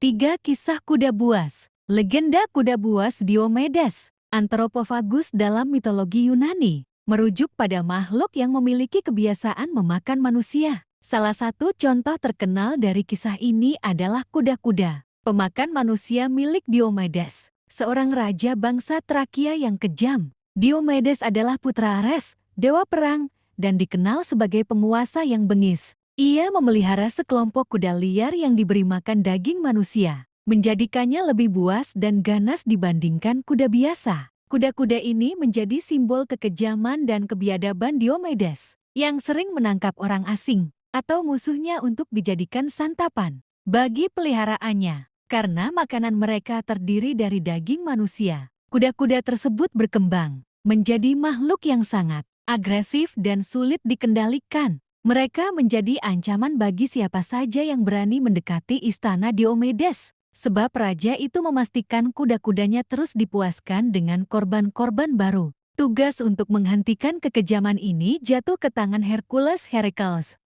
3 Kisah Kuda Buas. Legenda kuda buas Diomedes, Anthropophagus dalam mitologi Yunani, merujuk pada makhluk yang memiliki kebiasaan memakan manusia. Salah satu contoh terkenal dari kisah ini adalah kuda-kuda pemakan manusia milik Diomedes, seorang raja bangsa Trakia yang kejam. Diomedes adalah putra Ares, dewa perang, dan dikenal sebagai penguasa yang bengis. Ia memelihara sekelompok kuda liar yang diberi makan daging manusia, menjadikannya lebih buas dan ganas dibandingkan kuda biasa. Kuda-kuda ini menjadi simbol kekejaman dan kebiadaban Diomedes, yang sering menangkap orang asing atau musuhnya untuk dijadikan santapan bagi peliharaannya. Karena makanan mereka terdiri dari daging manusia, kuda-kuda tersebut berkembang menjadi makhluk yang sangat agresif dan sulit dikendalikan. Mereka menjadi ancaman bagi siapa saja yang berani mendekati istana Diomedes, sebab raja itu memastikan kuda-kudanya terus dipuaskan dengan korban-korban baru. Tugas untuk menghentikan kekejaman ini jatuh ke tangan Hercules,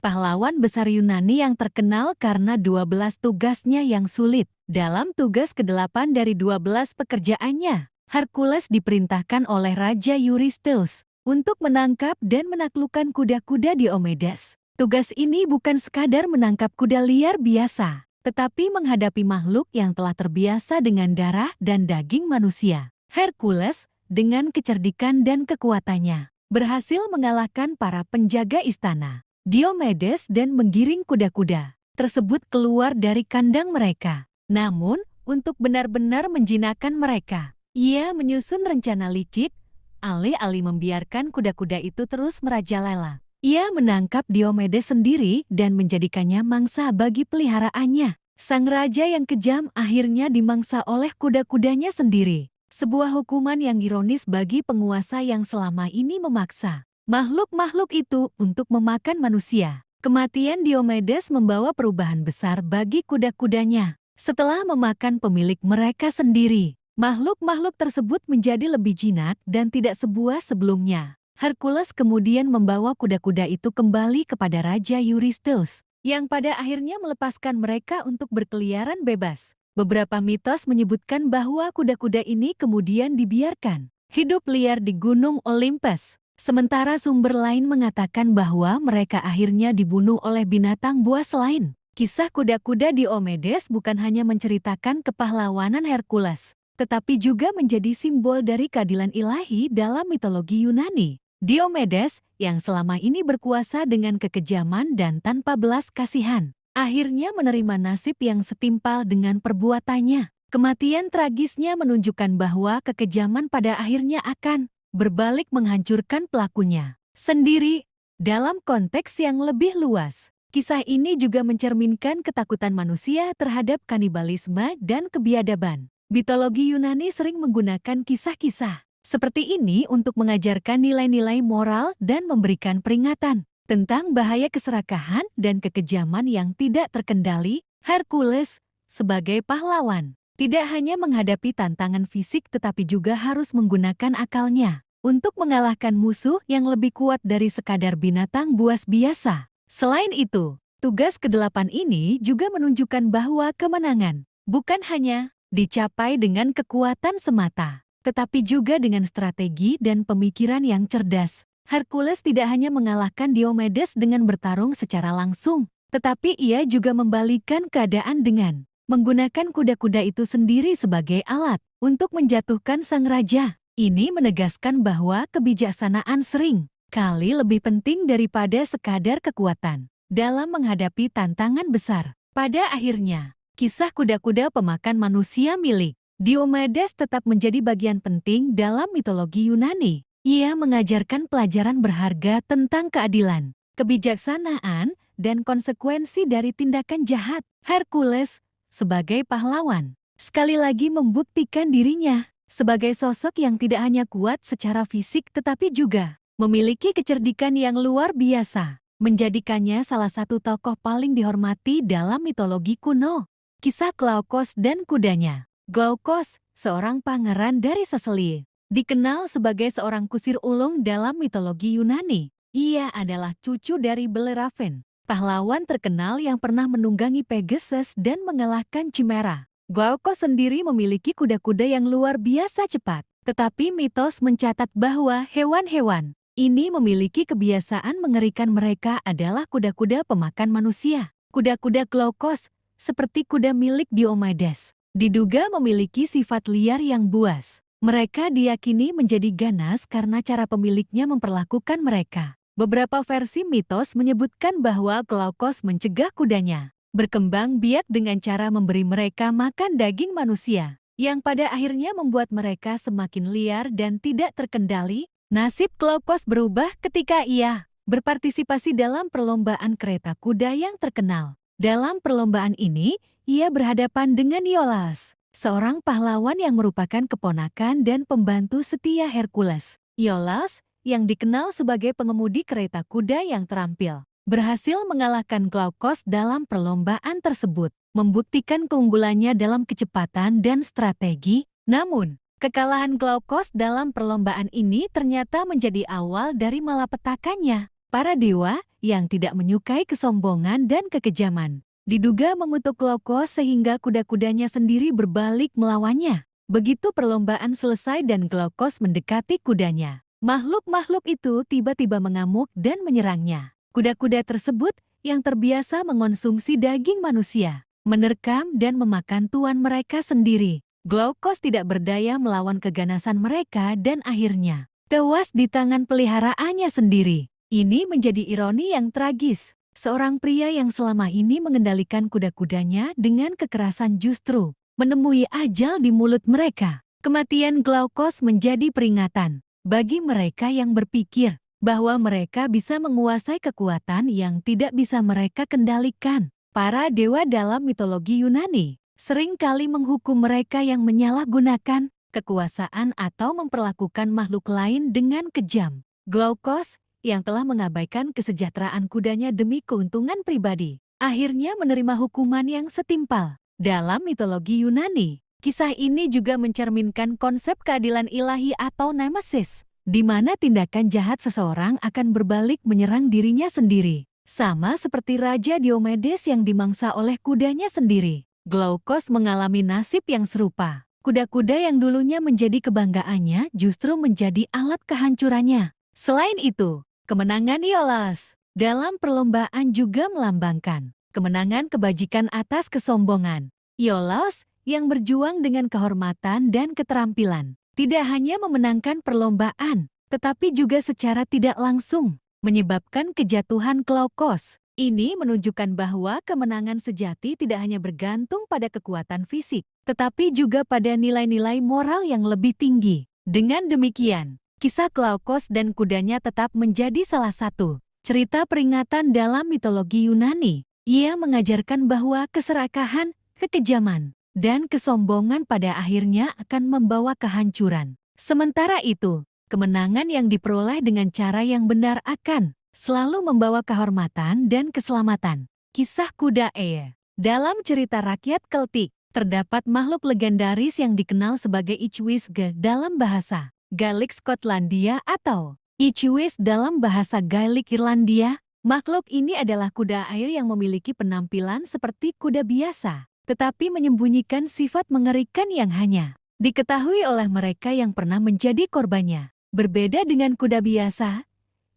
pahlawan besar Yunani yang terkenal karena 12 tugasnya yang sulit. Dalam tugas ke-8 dari 12 pekerjaannya, Hercules diperintahkan oleh Raja Eurystheus untuk menangkap dan menaklukkan kuda-kuda Diomedes. Tugas ini bukan sekadar menangkap kuda liar biasa, tetapi menghadapi makhluk yang telah terbiasa dengan darah dan daging manusia. Hercules, dengan kecerdikan dan kekuatannya, berhasil mengalahkan para penjaga istana Diomedes dan menggiring kuda-kuda tersebut keluar dari kandang mereka. Namun, untuk benar-benar menjinakkan mereka, ia menyusun rencana licik. Alih-alih membiarkan kuda-kuda itu terus merajalela, ia menangkap Diomedes sendiri dan menjadikannya mangsa bagi peliharaannya. Sang raja yang kejam akhirnya dimangsa oleh kuda-kudanya sendiri. Sebuah hukuman yang ironis bagi penguasa yang selama ini memaksa makhluk-makhluk itu untuk memakan manusia. Kematian Diomedes membawa perubahan besar bagi kuda-kudanya. Setelah memakan pemilik mereka sendiri, makhluk-makhluk tersebut menjadi lebih jinak dan tidak sebuas sebelumnya. Hercules kemudian membawa kuda-kuda itu kembali kepada Raja Eurystheus, yang pada akhirnya melepaskan mereka untuk berkeliaran bebas. Beberapa mitos menyebutkan bahwa kuda-kuda ini kemudian dibiarkan hidup liar di Gunung Olympus. Sementara sumber lain mengatakan bahwa mereka akhirnya dibunuh oleh binatang buas lain. Kisah kuda-kuda Diomedes bukan hanya menceritakan kepahlawanan Hercules, tetapi juga menjadi simbol dari keadilan ilahi dalam mitologi Yunani. Diomedes, yang selama ini berkuasa dengan kekejaman dan tanpa belas kasihan, akhirnya menerima nasib yang setimpal dengan perbuatannya. Kematian tragisnya menunjukkan bahwa kekejaman pada akhirnya akan berbalik menghancurkan pelakunya sendiri. Dalam konteks yang lebih luas, kisah ini juga mencerminkan ketakutan manusia terhadap kanibalisme dan kebiadaban. Mitologi Yunani sering menggunakan kisah-kisah seperti ini untuk mengajarkan nilai-nilai moral dan memberikan peringatan tentang bahaya keserakahan dan kekejaman yang tidak terkendali. Hercules, sebagai pahlawan, tidak hanya menghadapi tantangan fisik tetapi juga harus menggunakan akalnya untuk mengalahkan musuh yang lebih kuat dari sekadar binatang buas biasa. Selain itu, tugas ke-8 ini juga menunjukkan bahwa kemenangan bukan hanya dicapai dengan kekuatan semata, tetapi juga dengan strategi dan pemikiran yang cerdas. Hercules tidak hanya mengalahkan Diomedes dengan bertarung secara langsung, tetapi ia juga membalikkan keadaan dengan menggunakan kuda-kuda itu sendiri sebagai alat untuk menjatuhkan sang raja. Ini menegaskan bahwa kebijaksanaan sering kali lebih penting daripada sekadar kekuatan dalam menghadapi tantangan besar. Pada akhirnya, kisah kuda-kuda pemakan manusia milik Diomedes tetap menjadi bagian penting dalam mitologi Yunani. Ia mengajarkan pelajaran berharga tentang keadilan, kebijaksanaan, dan konsekuensi dari tindakan jahat. Hercules, sebagai pahlawan, sekali lagi membuktikan dirinya sebagai sosok yang tidak hanya kuat secara fisik tetapi juga memiliki kecerdikan yang luar biasa, menjadikannya salah satu tokoh paling dihormati dalam mitologi kuno. Kisah Glaukos dan kudanya. Glaukos, seorang pangeran dari Seseli, dikenal sebagai seorang kusir ulung dalam mitologi Yunani. Ia adalah cucu dari Belerafen, pahlawan terkenal yang pernah menunggangi Pegasus dan mengalahkan Chimera. Glaukos sendiri memiliki kuda-kuda yang luar biasa cepat. Tetapi mitos mencatat bahwa hewan-hewan ini memiliki kebiasaan mengerikan. Mereka adalah kuda-kuda pemakan manusia. Kuda-kuda Glaukos, seperti kuda milik Diomedes, diduga memiliki sifat liar yang buas. Mereka diyakini menjadi ganas karena cara pemiliknya memperlakukan mereka. Beberapa versi mitos menyebutkan bahwa Glaukos mencegah kudanya berkembang biak dengan cara memberi mereka makan daging manusia, yang pada akhirnya membuat mereka semakin liar dan tidak terkendali. Nasib Glaukos berubah ketika ia berpartisipasi dalam perlombaan kereta kuda yang terkenal. Dalam perlombaan ini, ia berhadapan dengan Iolaus, seorang pahlawan yang merupakan keponakan dan pembantu setia Hercules. Iolaus, yang dikenal sebagai pengemudi kereta kuda yang terampil, berhasil mengalahkan Glaukos dalam perlombaan tersebut, membuktikan keunggulannya dalam kecepatan dan strategi. Namun, kekalahan Glaukos dalam perlombaan ini ternyata menjadi awal dari malapetakannya. Para dewa yang tidak menyukai kesombongan dan kekejaman diduga mengutuk Glaukos sehingga kuda-kudanya sendiri berbalik melawannya. Begitu perlombaan selesai dan Glaukos mendekati kudanya, makhluk-makhluk itu tiba-tiba mengamuk dan menyerangnya. Kuda-kuda tersebut yang terbiasa mengonsumsi daging manusia menerkam dan memakan tuan mereka sendiri. Glaukos tidak berdaya melawan keganasan mereka dan akhirnya tewas di tangan peliharaannya sendiri. Ini menjadi ironi yang tragis. Seorang pria yang selama ini mengendalikan kuda-kudanya dengan kekerasan justru menemui ajal di mulut mereka. Kematian Glaukos menjadi peringatan bagi mereka yang berpikir bahwa mereka bisa menguasai kekuatan yang tidak bisa mereka kendalikan. Para dewa dalam mitologi Yunani sering kali menghukum mereka yang menyalahgunakan kekuasaan atau memperlakukan makhluk lain dengan kejam. Glaukos, yang telah mengabaikan kesejahteraan kudanya demi keuntungan pribadi, akhirnya menerima hukuman yang setimpal. Dalam mitologi Yunani, kisah ini juga mencerminkan konsep keadilan ilahi atau nemesis, di mana tindakan jahat seseorang akan berbalik menyerang dirinya sendiri. Sama seperti Raja Diomedes yang dimangsa oleh kudanya sendiri, Glaukos mengalami nasib yang serupa. Kuda-kuda yang dulunya menjadi kebanggaannya justru menjadi alat kehancurannya. Selain itu, kemenangan Iolaus dalam perlombaan juga melambangkan kemenangan kebajikan atas kesombongan. Iolaus yang berjuang dengan kehormatan dan keterampilan tidak hanya memenangkan perlombaan, tetapi juga secara tidak langsung menyebabkan kejatuhan Glaukos. Ini menunjukkan bahwa kemenangan sejati tidak hanya bergantung pada kekuatan fisik, tetapi juga pada nilai-nilai moral yang lebih tinggi. Dengan demikian, kisah Glaukos dan kudanya tetap menjadi salah satu cerita peringatan dalam mitologi Yunani. Ia mengajarkan bahwa keserakahan, kekejaman, dan kesombongan pada akhirnya akan membawa kehancuran. Sementara itu, kemenangan yang diperoleh dengan cara yang benar akan selalu membawa kehormatan dan keselamatan. Kisah kuda Ea. Dalam cerita rakyat Keltik, terdapat makhluk legendaris yang dikenal sebagai Ichwisge dalam bahasa Gaelic Skotlandia atau Ichwis dalam bahasa Gaelic Irlandia. Makhluk ini adalah kuda air yang memiliki penampilan seperti kuda biasa, tetapi menyembunyikan sifat mengerikan yang hanya diketahui oleh mereka yang pernah menjadi korbannya. Berbeda dengan kuda biasa,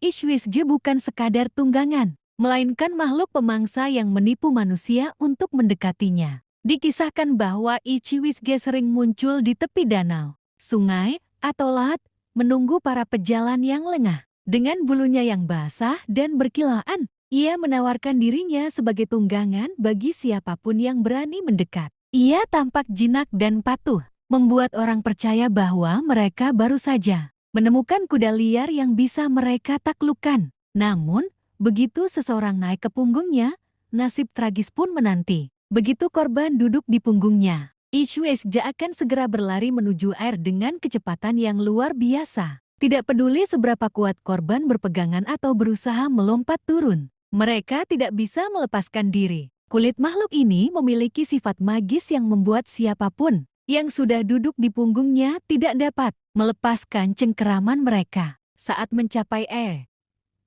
Ichwisge bukan sekadar tunggangan, melainkan makhluk pemangsa yang menipu manusia untuk mendekatinya. Dikisahkan bahwa Ichwisge sering muncul di tepi danau, sungai, atau laut, menunggu para pejalan yang lengah. Dengan bulunya yang basah dan berkilaan, ia menawarkan dirinya sebagai tunggangan bagi siapapun yang berani mendekat. Ia tampak jinak dan patuh, membuat orang percaya bahwa mereka baru saja menemukan kuda liar yang bisa mereka taklukkan. Namun, begitu seseorang naik ke punggungnya, nasib tragis pun menanti. Begitu korban duduk di punggungnya, Ichwisge akan segera berlari menuju air dengan kecepatan yang luar biasa. Tidak peduli seberapa kuat korban berpegangan atau berusaha melompat turun, mereka tidak bisa melepaskan diri. Kulit makhluk ini memiliki sifat magis yang membuat siapapun yang sudah duduk di punggungnya tidak dapat melepaskan cengkeraman mereka. Saat mencapai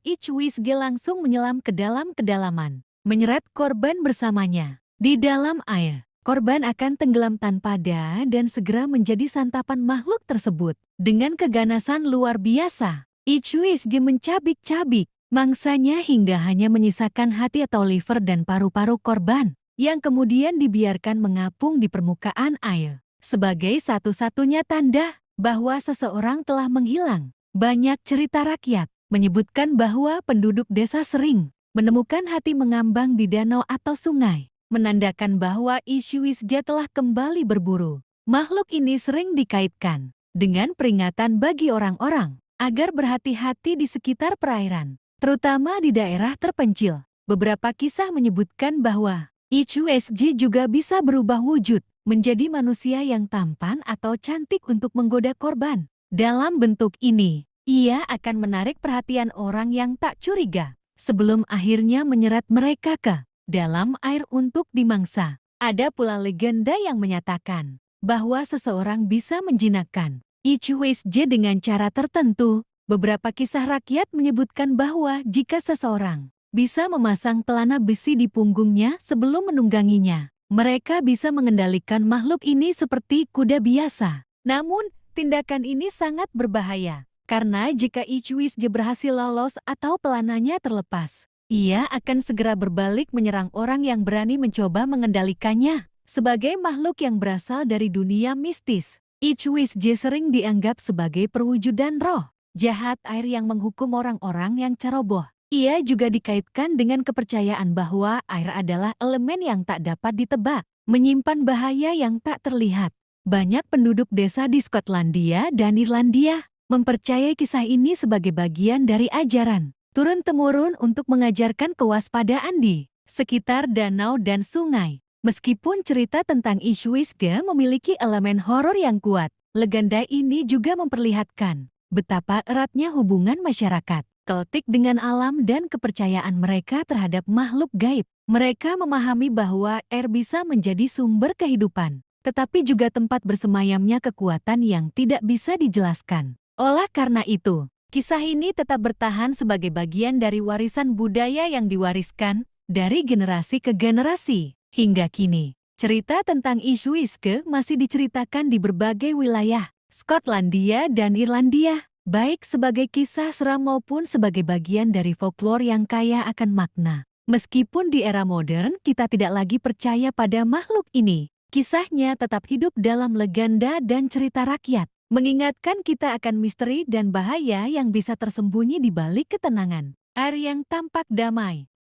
Ichwisge langsung menyelam ke dalam kedalaman, menyeret korban bersamanya. Di dalam air, korban akan tenggelam tanpa daya dan segera menjadi santapan makhluk tersebut. Dengan keganasan luar biasa, Ichwisge mencabik-cabik mangsanya hingga hanya menyisakan hati atau liver dan paru-paru korban, yang kemudian dibiarkan mengapung di permukaan air. Sebagai satu-satunya tanda bahwa seseorang telah menghilang, banyak cerita rakyat menyebutkan bahwa penduduk desa sering menemukan hati mengambang di danau atau sungai, menandakan bahwa Ichwisge telah kembali berburu. Makhluk ini sering dikaitkan dengan peringatan bagi orang-orang agar berhati-hati di sekitar perairan, terutama di daerah terpencil. Beberapa kisah menyebutkan bahwa Ichwisge juga bisa berubah wujud menjadi manusia yang tampan atau cantik untuk menggoda korban. Dalam bentuk ini, ia akan menarik perhatian orang yang tak curiga sebelum akhirnya menyeret mereka ke dalam air untuk dimangsa. Ada pula legenda yang menyatakan bahwa seseorang bisa menjinakkan Ichwisge dengan cara tertentu. Beberapa kisah rakyat menyebutkan bahwa jika seseorang bisa memasang pelana besi di punggungnya sebelum menungganginya, mereka bisa mengendalikan makhluk ini seperti kuda biasa. Namun, tindakan ini sangat berbahaya, karena jika Ichwisge berhasil lolos atau pelananya terlepas, ia akan segera berbalik menyerang orang yang berani mencoba mengendalikannya. Sebagai makhluk yang berasal dari dunia mistis, Ichwisge sering dianggap sebagai perwujudan roh jahat air yang menghukum orang-orang yang ceroboh. Ia juga dikaitkan dengan kepercayaan bahwa air adalah elemen yang tak dapat ditebak, menyimpan bahaya yang tak terlihat. Banyak penduduk desa di Skotlandia dan Irlandia mempercayai kisah ini sebagai bagian dari ajaran turun-temurun untuk mengajarkan kewaspadaan di sekitar danau dan sungai. Meskipun cerita tentang Ichwisge memiliki elemen horor yang kuat, legenda ini juga memperlihatkan betapa eratnya hubungan masyarakat Keltik dengan alam dan kepercayaan mereka terhadap makhluk gaib. Mereka memahami bahwa air bisa menjadi sumber kehidupan, tetapi juga tempat bersemayamnya kekuatan yang tidak bisa dijelaskan. Oleh karena itu, kisah ini tetap bertahan sebagai bagian dari warisan budaya yang diwariskan dari generasi ke generasi. Hingga kini, cerita tentang Ichwisge masih diceritakan di berbagai wilayah Skotlandia dan Irlandia, baik sebagai kisah seram maupun sebagai bagian dari folklore yang kaya akan makna. Meskipun di era modern kita tidak lagi percaya pada makhluk ini, kisahnya tetap hidup dalam legenda dan cerita rakyat, mengingatkan kita akan misteri dan bahaya yang bisa tersembunyi di balik ketenangan air yang tampak damai.